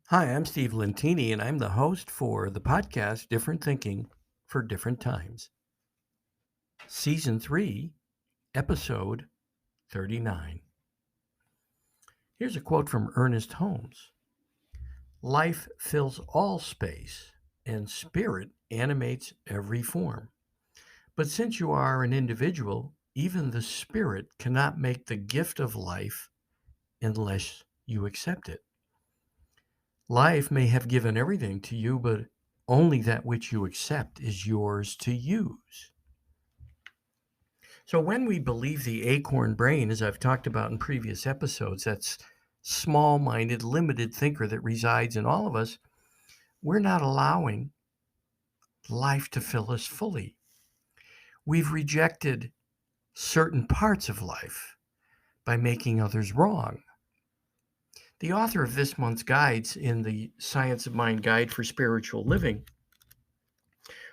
Hi, I'm Steve Lentini, and I'm the host for the podcast Different Thinking for Different Times, Season 3, Episode 39. Here's a quote from Ernest Holmes. Life fills all space, and spirit animates every form. But since you are an individual, even the spirit cannot make the gift of life unless you accept it. Life may have given everything to you, but only that which you accept is yours to use. So, when we believe the acorn brain, as I've talked about in previous episodes, that's small minded, limited thinker that resides in all of us, we're not allowing life to fill us fully. We've rejected certain parts of life by making others wrong. The author of this month's guides in the Science of Mind Guide for Spiritual Living,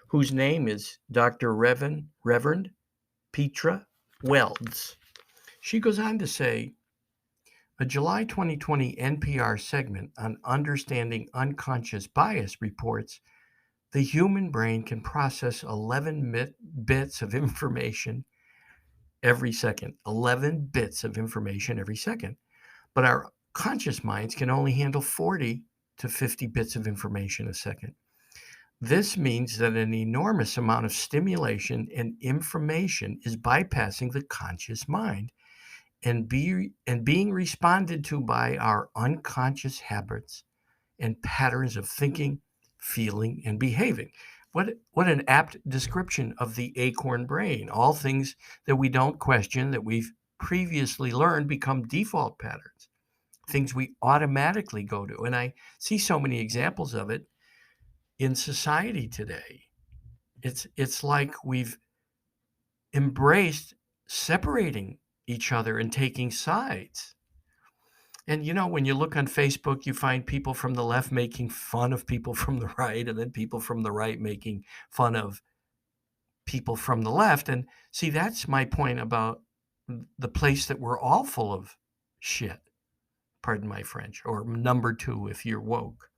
whose name is Dr. Reverend Petra Weldes, she goes on to say, a July 2020 NPR segment on understanding unconscious bias reports the human brain can process 11 bits of information every second. 11 bits of information every second. But our conscious minds can only handle 40 to 50 bits of information a second. This means that an enormous amount of stimulation and information is bypassing the conscious mind and being responded to by our unconscious habits and patterns of thinking, feeling, and behaving. What an apt description of the acorn brain. All things that we don't question, that we've previously learned, become default patterns, things we automatically go to. And I see so many examples of it in society today. It's like we've embraced separating each other and taking sides. And when you look on Facebook, you find people from the left making fun of people from the right, and then people from the right making fun of people from the left. And see, that's my point about the place that we're all full of shit. Pardon my French, or number two if you're woke.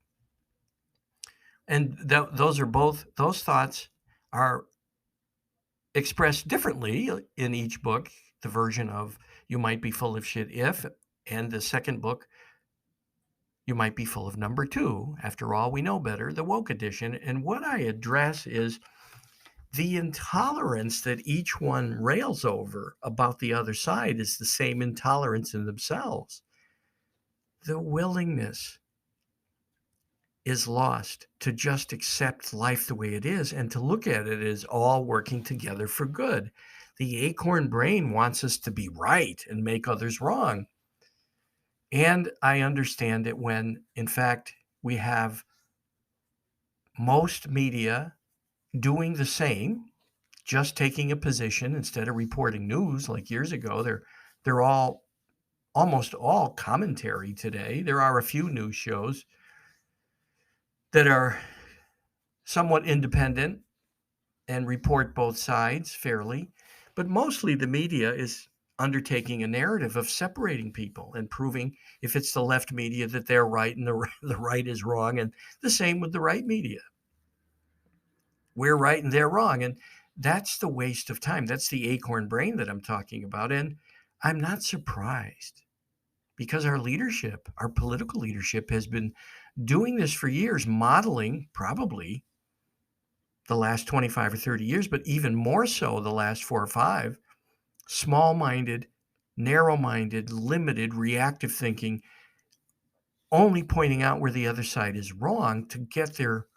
And those thoughts are expressed differently in each book. The version of You Might Be Full of Shit If, and the second book, You Might Be Full of Number Two, After All We Know Better, the woke edition. And what I address is the intolerance that each one rails over about the other side is the same intolerance in themselves. The willingness is lost to just accept life the way it is and to look at it as all working together for good. The acorn brain wants us to be right and make others wrong. And I understand it when, in fact, we have most media doing the same, just taking a position instead of reporting news like years ago. They're almost all commentary today. There are a few news shows that are somewhat independent and report both sides fairly, but mostly the media is undertaking a narrative of separating people and proving, if it's the left media, that they're right and the right is wrong, and the same with the right media. We're right and they're wrong, and that's the waste of time. That's the acorn brain that I'm talking about, and I'm not surprised, because our leadership, our political leadership, has been doing this for years, modeling probably the last 25 or 30 years, but even more so the last 4 or 5, small-minded, narrow-minded, limited, reactive thinking, only pointing out where the other side is wrong to get their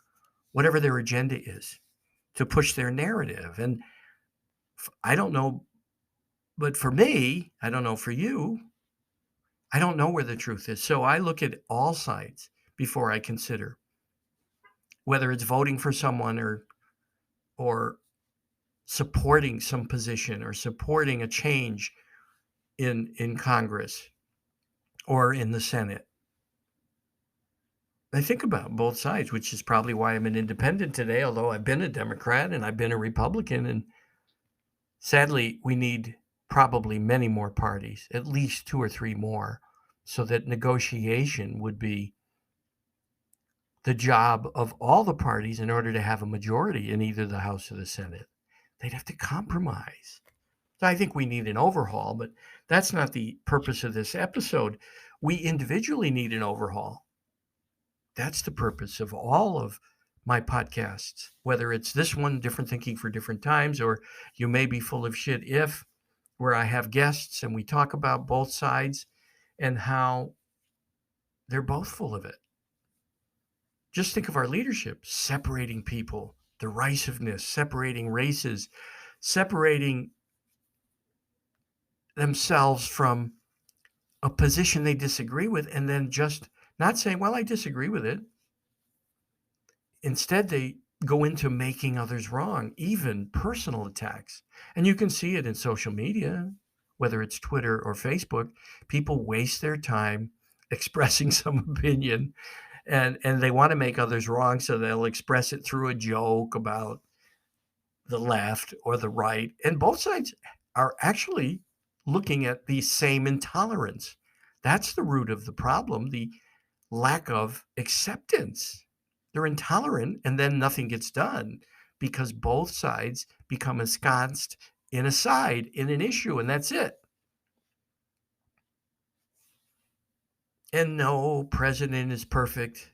whatever their agenda is, to push their narrative. And I don't know, but for me, I don't know for you, I don't know where the truth is. So I look at all sides before I consider whether it's voting for someone or supporting some position or supporting a change in Congress or in the Senate. I think about both sides, which is probably why I'm an independent today, although I've been a Democrat and I've been a Republican. And sadly, we need probably many more parties, at least 2 or 3 more, so that negotiation would be the job of all the parties in order to have a majority in either the House or the Senate. They'd have to compromise. So I think we need an overhaul, but that's not the purpose of this episode. We individually need an overhaul. That's the purpose of all of my podcasts, whether it's this one, Different Thinking for Different Times, or You May Be Full of Shit If, where I have guests and we talk about both sides and how they're both full of it. Just think of our leadership separating people, derisiveness, separating races, separating themselves from a position they disagree with, and then just not saying, well, I disagree with it. Instead, they go into making others wrong, even personal attacks. And you can see it in social media, whether it's Twitter or Facebook. People waste their time expressing some opinion, and they want to make others wrong, so they'll express it through a joke about the left or the right. And both sides are actually looking at the same intolerance. That's the root of the problem, the lack of acceptance. They're intolerant, and then nothing gets done because both sides become ensconced in a side, in an issue, and that's it. And no president is perfect.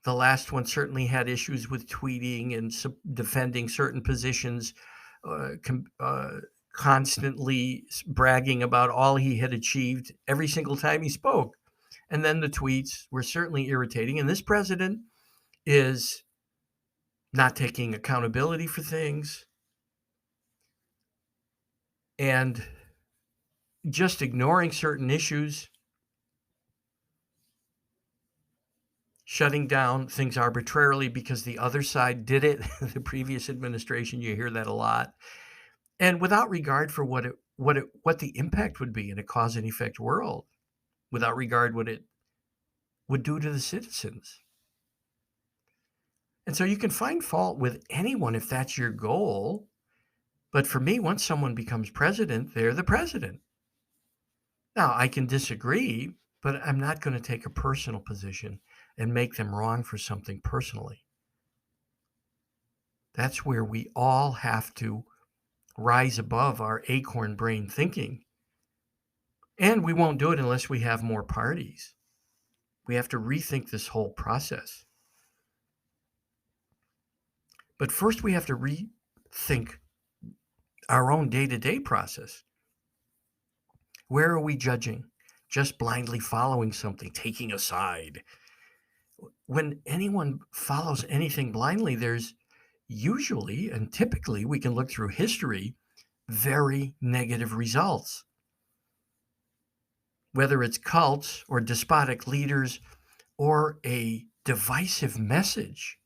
The last one certainly had issues with tweeting and defending certain positions, constantly bragging about all he had achieved every single time he spoke. And then the tweets were certainly irritating. And this president is not taking accountability for things and just ignoring certain issues, shutting down things arbitrarily because the other side did it. The previous administration, you hear that a lot. And without regard for what the impact would be in a cause and effect world, without regard what it would do to the citizens. And so you can find fault with anyone if that's your goal. But for me, once someone becomes president, they're the president. Now, I can disagree, but I'm not going to take a personal position and make them wrong for something personally. That's where we all have to rise above our acorn brain thinking. And we won't do it unless we have more parties. We have to rethink this whole process. But first, we have to rethink our own day-to-day process. Where are we judging? Just blindly following something, taking a side. When anyone follows anything blindly, there's usually, and typically, we can look through history, very negative results. Whether it's cults or despotic leaders or a divisive message.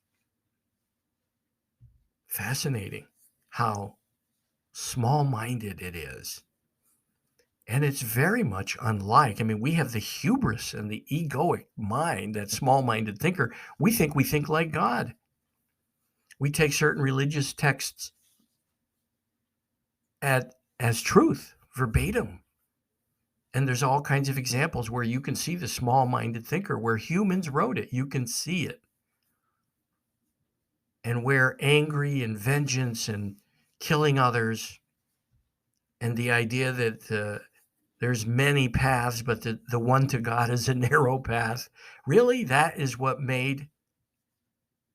Fascinating how small-minded it is. And it's very much unlike, we have the hubris and the egoic mind, that small-minded thinker. We think like God. We take certain religious texts as truth, verbatim. And there's all kinds of examples where you can see the small-minded thinker, where humans wrote it. You can see it. And where angry and vengeance and killing others and the idea that there's many paths, but the one to God is a narrow path. Really, that is what made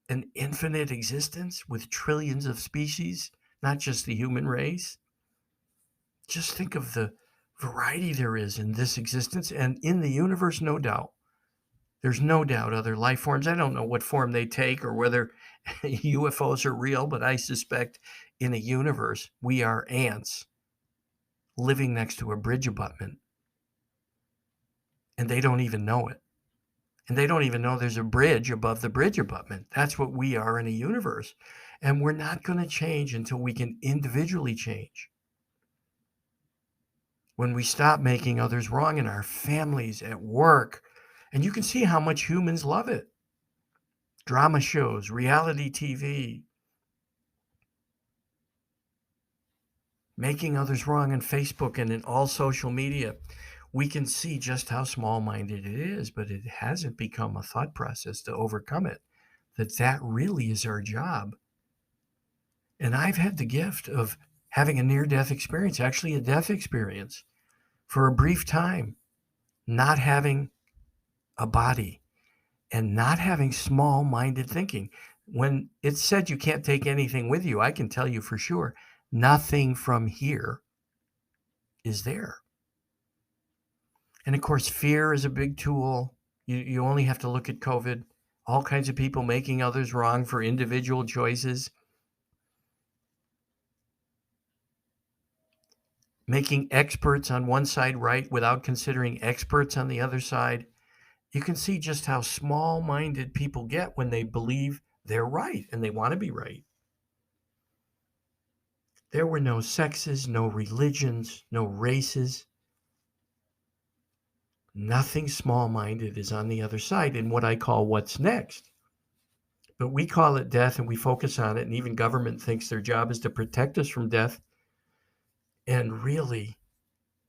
an infinite existence with trillions of species, not just the human race. Just think of the variety there is in this existence and in the universe, no doubt. There's no doubt other life forms. I don't know what form they take or whether UFOs are real, but I suspect in a universe, we are ants living next to a bridge abutment. And they don't even know it. And they don't even know there's a bridge above the bridge abutment. That's what we are in a universe. And we're not going to change until we can individually change. When we stop making others wrong in our families, at work, and you can see how much humans love it. Drama shows, reality TV, making others wrong on Facebook and in all social media. we can see just how small-minded it is, but it hasn't become a thought process to overcome it, that really is our job. And I've had the gift of having a near-death experience, actually a death experience, for a brief time, not having a body and not having small-minded thinking. When it's said you can't take anything with you, I can tell you for sure, nothing from here is there. And of course, fear is a big tool. You only have to look at COVID, all kinds of people making others wrong for individual choices, making experts on one side right without considering experts on the other side. You can see just how small-minded people get when they believe they're right and they want to be right. There were no sexes, no religions, no races. Nothing small-minded is on the other side in what I call what's next. But we call it death and we focus on it, and even government thinks their job is to protect us from death. And really,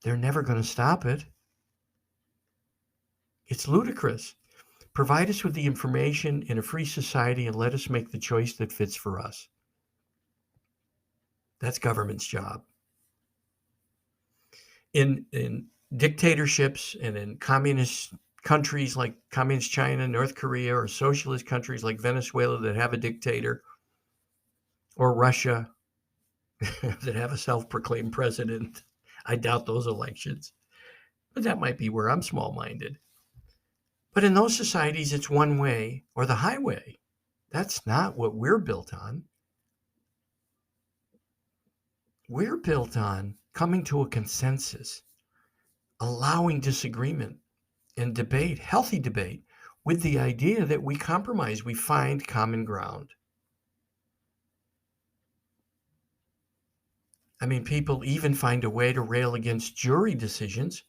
they're never going to stop it. It's ludicrous. Provide us with the information in a free society and let us make the choice that fits for us. That's government's job. In dictatorships and in communist countries like communist China, North Korea, or socialist countries like Venezuela that have a dictator, or Russia that have a self-proclaimed president, I doubt those elections. But that might be where I'm small-minded. But in those societies, it's one way or the highway. That's not what we're built on. We're built on coming to a consensus, allowing disagreement and debate, healthy debate, with the idea that we compromise, we find common ground. I mean, people even find a way to rail against jury decisions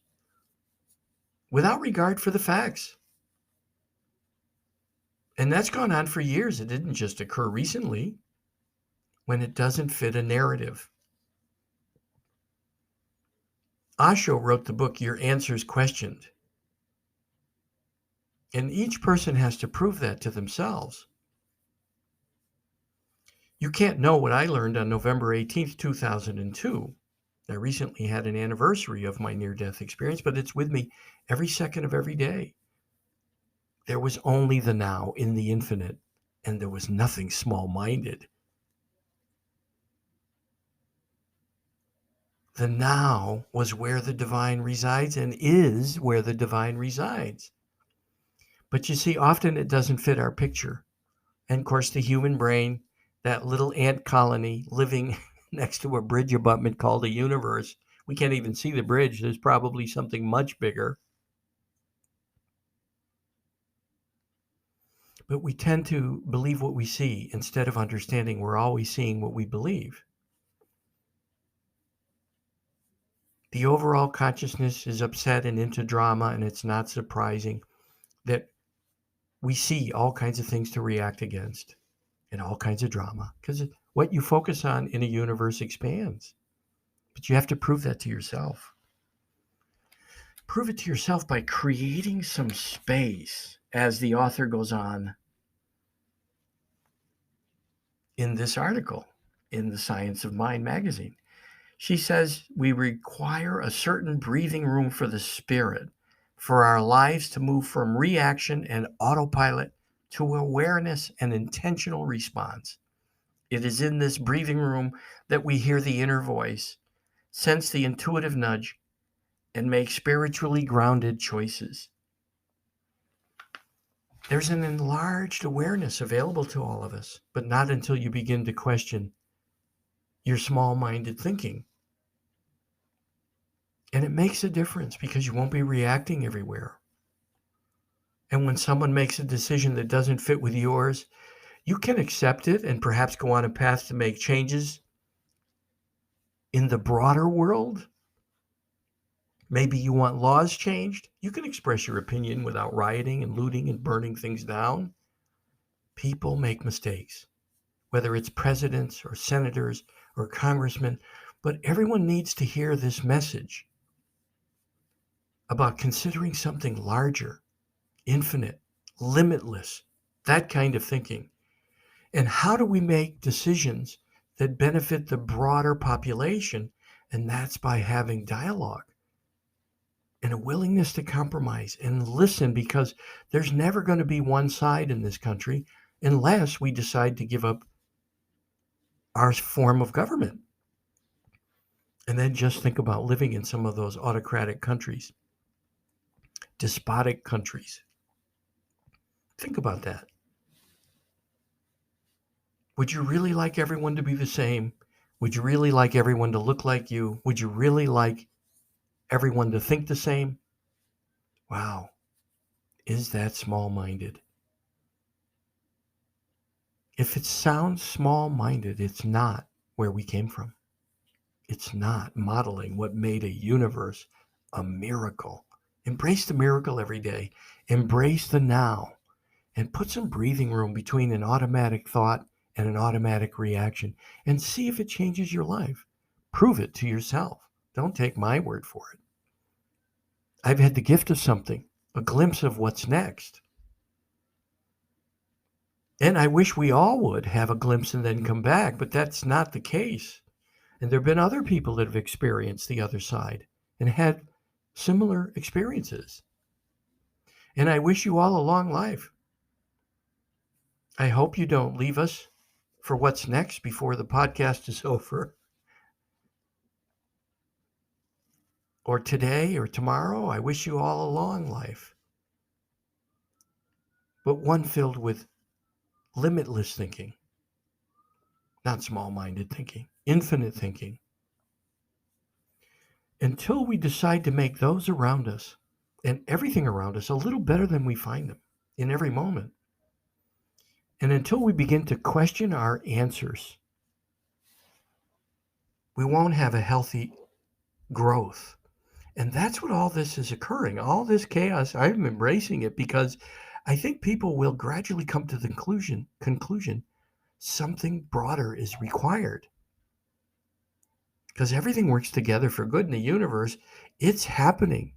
without regard for the facts. And that's gone on for years. It didn't just occur recently when it doesn't fit a narrative. Osho wrote the book, Your Answers Questioned. And each person has to prove that to themselves. You can't know what I learned on November 18th, 2002. I recently had an anniversary of my near-death experience, but it's with me every second of every day. There was only the now in the infinite, and there was nothing small-minded. The now was where the divine resides and is where the divine resides. But you see, often it doesn't fit our picture. And of course, the human brain, that little ant colony living next to a bridge abutment called a universe, we can't even see the bridge. There's probably something much bigger. But we tend to believe what we see instead of understanding we're always seeing what we believe. The overall consciousness is upset and into drama, and it's not surprising that we see all kinds of things to react against and all kinds of drama, because what you focus on in a universe expands. But you have to prove that to yourself. Prove it to yourself by creating some space, as the author goes on in this article in the Science of Mind magazine. She says we require a certain breathing room for the spirit, for our lives to move from reaction and autopilot to awareness and intentional response. It is in this breathing room that we hear the inner voice, sense the intuitive nudge, and make spiritually grounded choices. There's an enlarged awareness available to all of us, but not until you begin to question your small-minded thinking. And it makes a difference because you won't be reacting everywhere. And when someone makes a decision that doesn't fit with yours, you can accept it and perhaps go on a path to make changes in the broader world. Maybe you want laws changed. You can express your opinion without rioting and looting and burning things down. People make mistakes, whether it's presidents or senators or congressmen, but everyone needs to hear this message. about considering something larger, infinite, limitless, that kind of thinking. And how do we make decisions that benefit the broader population? And that's by having dialogue and a willingness to compromise and listen, because there's never going to be one side in this country unless we decide to give up our form of government. And then just think about living in some of those autocratic countries, despotic countries. Think about that. Would you really like everyone to be the same? Would you really like everyone to look like you? Would you really like everyone to think the same? Wow, is that small-minded? If it sounds small-minded, it's not where we came from. It's not modeling what made a universe a miracle. Embrace the miracle every day. Embrace the now. And put some breathing room between an automatic thought and an automatic reaction, and see if it changes your life. Prove it to yourself. Don't take my word for it. I've had the gift of something, a glimpse of what's next. And I wish we all would have a glimpse and then come back, but that's not the case. And there have been other people that have experienced the other side and had similar experiences. And I wish you all a long life. I hope you don't leave us for what's next before the podcast is over, or today or tomorrow. I wish you all a long life, but one filled with limitless thinking, not small-minded thinking, infinite thinking. Until we decide to make those around us and everything around us a little better than we find them in every moment, and until we begin to question our answers, we won't have a healthy growth. And that's what all this is occurring. All this chaos, I'm embracing it because I think people will gradually come to the conclusion something broader is required. Because everything works together for good in the universe. It's happening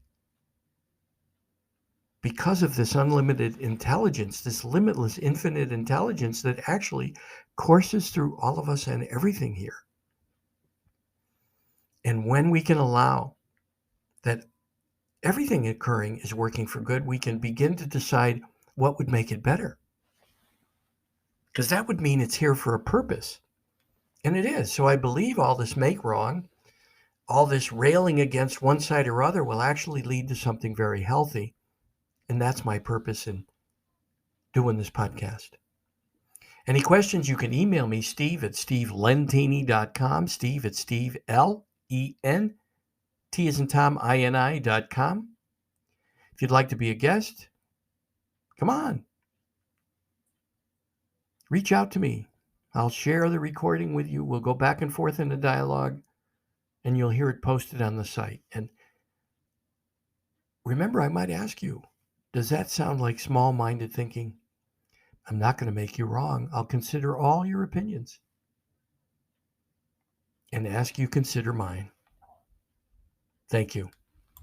because of this unlimited intelligence, this limitless, infinite intelligence that actually courses through all of us and everything here. And when we can allow that everything occurring is working for good, we can begin to decide what would make it better. Because that would mean it's here for a purpose. And it is. So I believe all this make wrong, all this railing against one side or other will actually lead to something very healthy. And that's my purpose in doing this podcast. Any questions, you can email me, steve@stevelentini.com, steve@steve, L-E-N-T as in Tom, I-N-I.com. If you'd like to be a guest, come on. Reach out to me. I'll share the recording with you. We'll go back and forth in a dialogue, and you'll hear it posted on the site. And remember, I might ask you, does that sound like small-minded thinking? I'm not going to make you wrong. I'll consider all your opinions and ask you consider mine. Thank you.